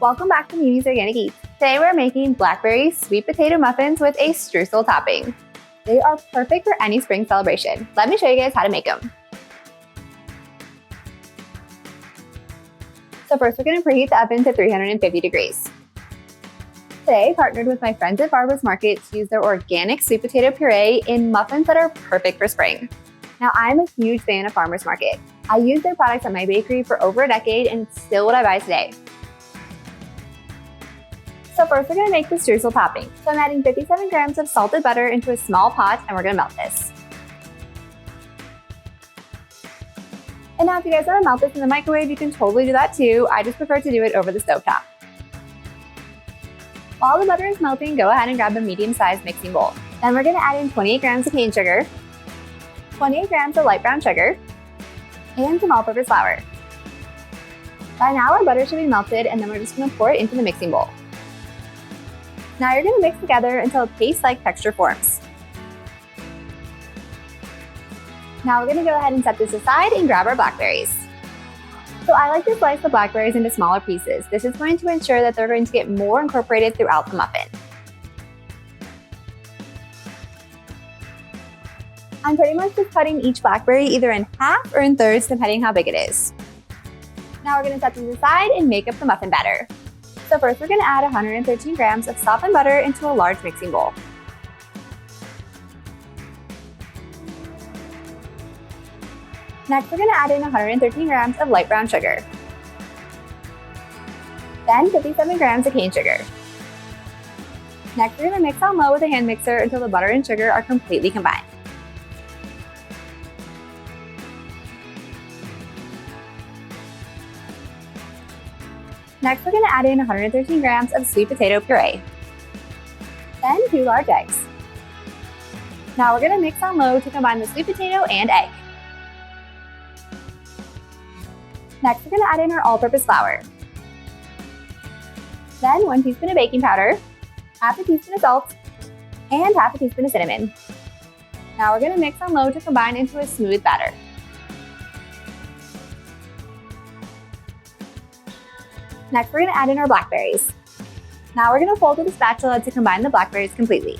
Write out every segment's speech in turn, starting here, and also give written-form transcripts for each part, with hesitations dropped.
Welcome back to Mimi's Organic Eats. Today we're making Blackberry Sweet Potato Muffins with a streusel topping. They are perfect for any spring celebration. Let me show you guys how to make them. So first we're going to preheat the oven to 350 degrees. Today I partnered with my friends at Farmers Market to use their organic sweet potato puree in muffins that are perfect for spring. Now I'm a huge fan of Farmers Market. I use their products at my bakery for over a decade and it's still what I buy today. So first we're going to make the streusel topping. So I'm adding 57 grams of salted butter into a small pot and we're going to melt this. And now if you guys want to melt this in the microwave, you can totally do that too. I just prefer to do it over the stovetop. While the butter is melting, go ahead and grab a medium-sized mixing bowl. Then we're going to add in 28 grams of cane sugar, 28 grams of light brown sugar, and some all-purpose flour. By now our butter should be melted and then we're just going to pour it into the mixing bowl. Now you're going to mix together until a paste-like texture forms. Now we're going to go ahead and set this aside and grab our blackberries. So I like to slice the blackberries into smaller pieces. This is going to ensure that they're going to get more incorporated throughout the muffin. I'm pretty much just cutting each blackberry either in half or in thirds depending how big it is. Now we're going to set these aside and make up the muffin batter. So first we're going to add 113 grams of softened butter into a large mixing bowl. Next, we're going to add in 113 grams of light brown sugar. Then 57 grams of cane sugar. Next, we're going to mix on low with a hand mixer until the butter and sugar are completely combined. Next, we're going to add in 113 grams of sweet potato puree. Then 2 large eggs. Now we're going to mix on low to combine the sweet potato and egg. Next, we're going to add in our all-purpose flour. Then 1 teaspoon of baking powder, half a teaspoon of salt, and half a teaspoon of cinnamon. Now we're going to mix on low to combine into a smooth batter. Next, we're going to add in our blackberries. Now we're going to fold with a spatula to combine the blackberries completely.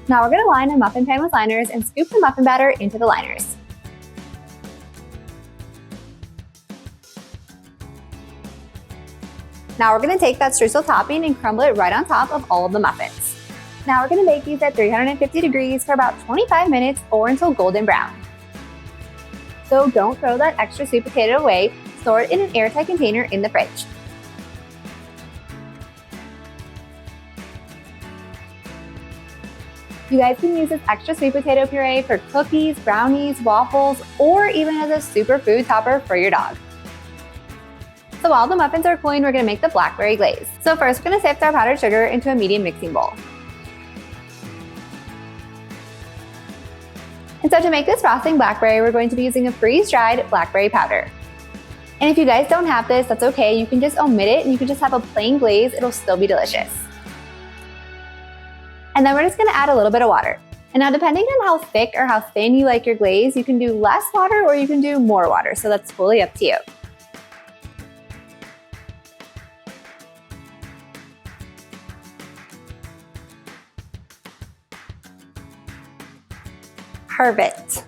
Now we're going to line a muffin pan with liners and scoop the muffin batter into the liners. Now we're going to take that streusel topping and crumble it right on top of all of the muffins. Now we're going to bake these at 350 degrees for about 25 minutes or until golden brown. So don't throw that extra sweet potato away, store it in an airtight container in the fridge. You guys can use this extra sweet potato puree for cookies, brownies, waffles, or even as a superfood topper for your dog. So while the muffins are cooling, we're going to make the blackberry glaze. So first, we're going to sift our powdered sugar into a medium mixing bowl. And so to make this frosting blackberry, we're going to be using a freeze-dried blackberry powder. And if you guys don't have this, that's okay. You can just omit it and you can just have a plain glaze. It'll still be delicious. And then we're just going to add a little bit of water. And now depending on how thick or how thin you like your glaze, you can do less water or you can do more water. So that's fully up to you. Perfect.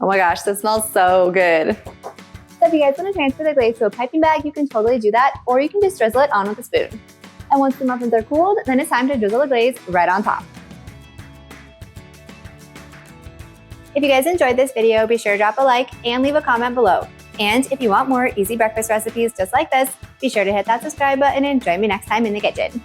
Oh my gosh, this smells so good. So if you guys want to transfer the glaze to a piping bag, you can totally do that, or you can just drizzle it on with a spoon. And once the muffins are cooled, then it's time to drizzle the glaze right on top. If you guys enjoyed this video, be sure to drop a like and leave a comment below. And if you want more easy breakfast recipes just like this, be sure to hit that subscribe button and join me next time in the kitchen.